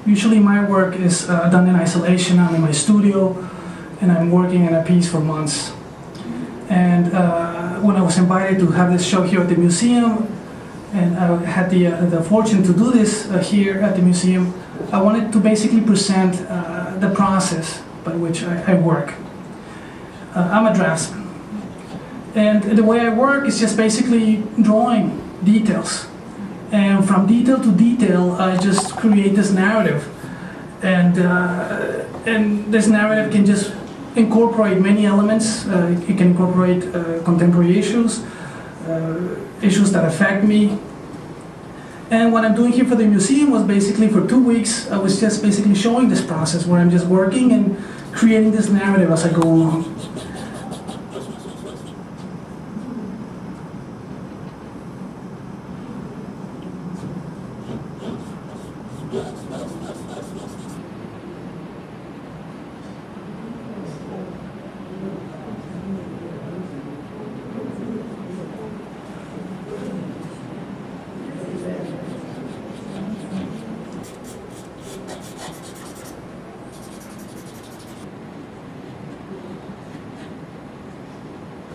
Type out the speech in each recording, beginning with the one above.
Usually my work is done in isolation. I'm in my studio and I'm working on a piece for months. And when I was invited to have this show here at the museum, and I had the fortune to do this here at the museum, I wanted to basically present the process by which I work. I'm a draftsman. And the way I work is just basically drawing details. And from detail to detail, I just create this narrative. And this narrative can just incorporate many elements. It can incorporate contemporary issues, issues that affect me. And what I'm doing here for the museum was basically for 2 weeks, I was just basically showing this process where I'm just working and creating this narrative as I go along.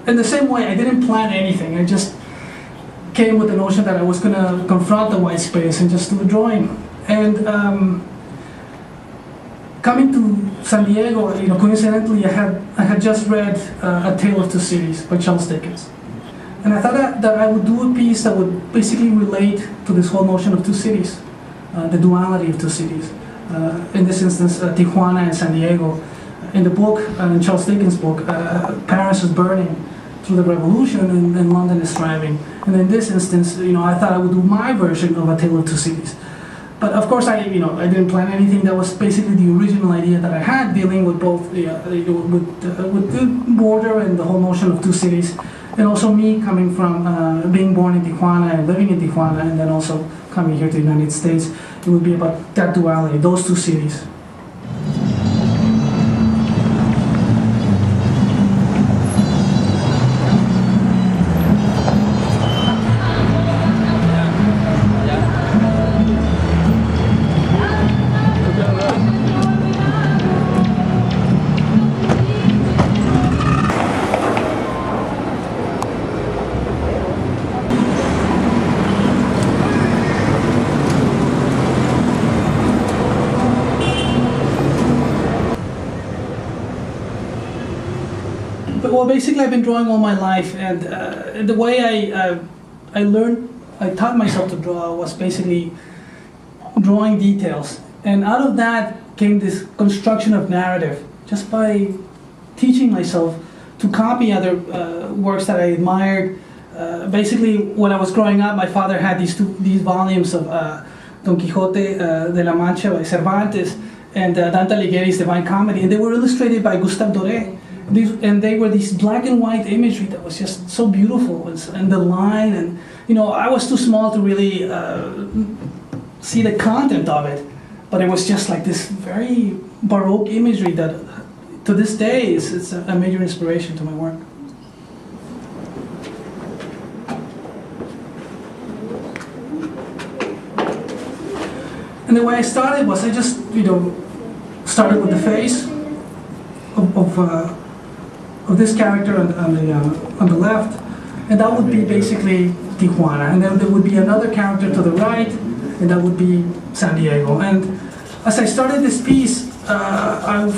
In the same way, I didn't plan anything. I just came with the notion that I was going to confront the white space and just do a drawing. And coming to San Diego, coincidentally, I had just read A Tale of Two Cities by Charles Dickens. And I thought that I would do a piece that would basically relate to this whole notion of two cities, the duality of two cities. In this instance, Tijuana and San Diego. In the book, in Charles Dickens' book, Paris is burning through the revolution and London is thriving. And in this instance, I thought I would do my version of A Tale of Two Cities. But of course, I didn't plan anything. That was basically the original idea that I had, dealing with both with the border and the whole notion of two cities, and also me coming from being born in Tijuana and living in Tijuana, and then also coming here to the United States. It would be about that duality, those two cities. Well, basically, I've been drawing all my life, and the way I taught myself to draw was basically drawing details. And out of that came this construction of narrative, just by teaching myself to copy other works that I admired. Basically, when I was growing up, my father had these volumes of Don Quixote de la Mancha by Cervantes and Dante Alighieri's Divine Comedy, and they were illustrated by Gustave Doré. And they were these black and white imagery that was just so beautiful, and the line, and I was too small to really see the content of it, but it was just like this very Baroque imagery that to this day it's a major inspiration to my work. And the way I started was I just started with the face of this character on the left, and that would be basically Tijuana, and then there would be another character to the right, and that would be San Diego. And as I started this piece, I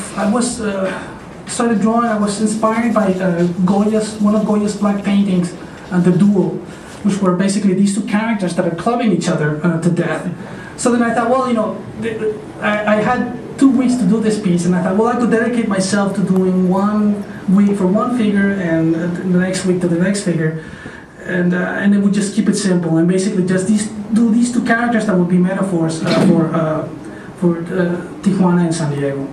started drawing. I was inspired by one of Goya's black paintings, The Duel, which were basically these two characters that are clubbing each other to death. So then I thought, well, I had 2 weeks to do this piece, and I thought, well, I could dedicate myself to doing 1 week for one figure and the next week to the next figure, and then we just keep it simple and basically just do these two characters that would be metaphors for Tijuana and San Diego.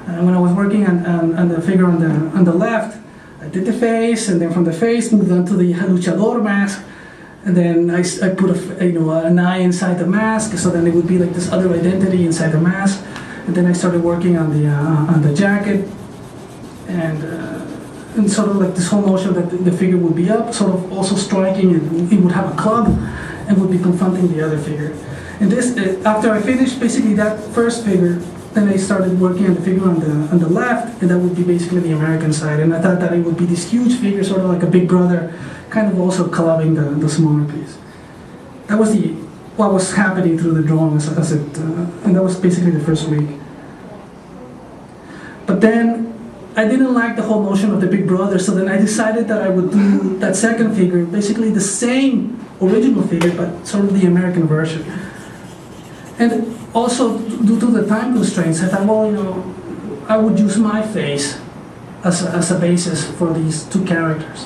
And when I was working on the figure on the left, I did the face, and then from the face moved on to the luchador mask. And then I put an eye inside the mask, so then it would be like this other identity inside the mask. And then I started working on the jacket, and sort of like this whole notion that the figure would be up, sort of also striking, and it would have a club, and would be confronting the other figure. And this, after I finished basically that first figure, then I started working on the figure on the left, and that would be basically the American side. And I thought that it would be this huge figure, sort of like a big brother, kind of also clubbing the smaller piece. That was what was happening through the drawing and that was basically the first week. But then I didn't like the whole notion of the big brother, so then I decided that I would do that second figure, basically the same original figure, but sort of the American version. And also, due to the time constraints, I thought, well, I would use my face as a basis for these two characters.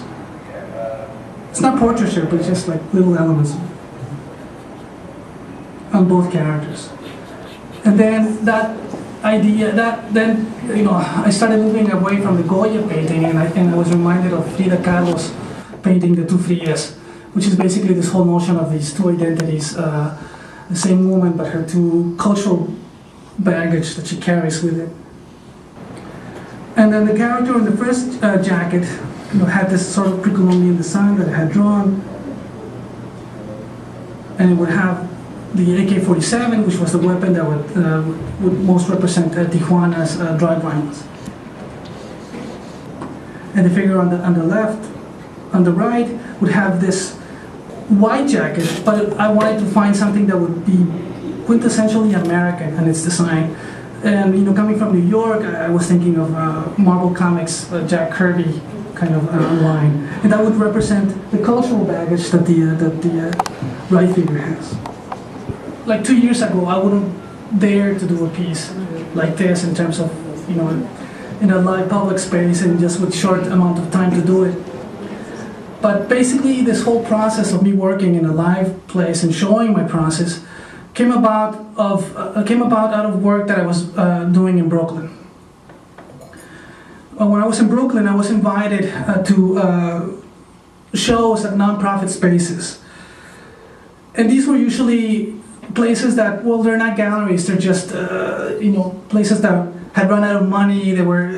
It's not portraiture, but just like little elements on both characters. And then that idea, I started moving away from the Goya painting, and I was reminded of Frida Kahlo's painting, The Two Fridas, which is basically this whole notion of these two identities, the same woman, but her two cultural baggage that she carries with it. And then the character in the first jacket, had this sort of pre-Columbian design that I had drawn, and it would have the AK-47, which was the weapon that would most represent Tijuana's drug violence. And the figure on the left, on the right, would have this white jacket, but I wanted to find something that would be quintessentially American in its design. And coming from New York, I was thinking of Marvel Comics, Jack Kirby kind of line, and that would represent the cultural baggage that the right figure has. Like 2 years ago, I wouldn't dare to do a piece like this in terms of in a live public space and just with short amount of time to do it. But basically, this whole process of me working in a live place and showing my process came about out of work that I was doing in Brooklyn. When I was in Brooklyn, I was invited to shows at nonprofit spaces, and these were usually places that, well, they're not galleries; they're just places that had run out of money. They were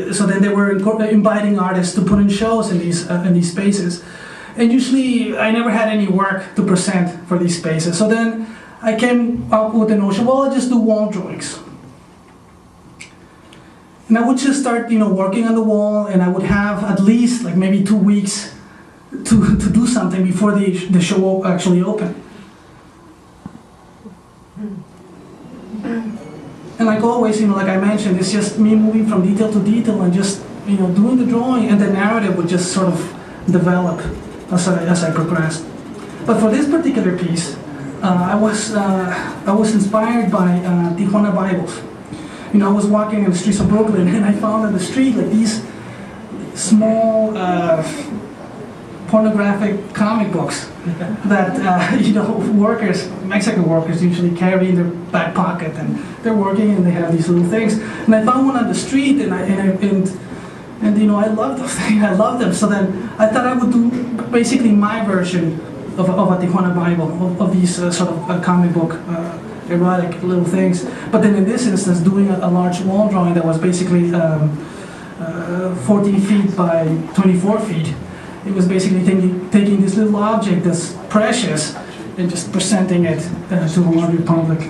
inviting artists to put in shows in these spaces. And usually, I never had any work to present for these spaces. So then I came up with the notion, well, I'll just do wall drawings. And I would just start, working on the wall, and I would have at least like maybe 2 weeks to do something before the show actually opened. And like always, like I mentioned, it's just me moving from detail to detail and just, doing the drawing, and the narrative would just sort of develop as I progressed. But for this particular piece, I was inspired by Tijuana Bibles. I was walking in the streets of Brooklyn, and I found on the street like these small pornographic comic books that workers, Mexican workers, usually carry in their back pocket, and they're working and they have these little things. And I found one on the street, and I love those things. I love them. So then I thought I would do basically my version of a Tijuana Bible, of these sort of comic book erotic little things. But then in this instance, doing a large wall drawing that was basically 14 feet by 24 feet. It was basically taking this little object that's precious and just presenting it to the larger public.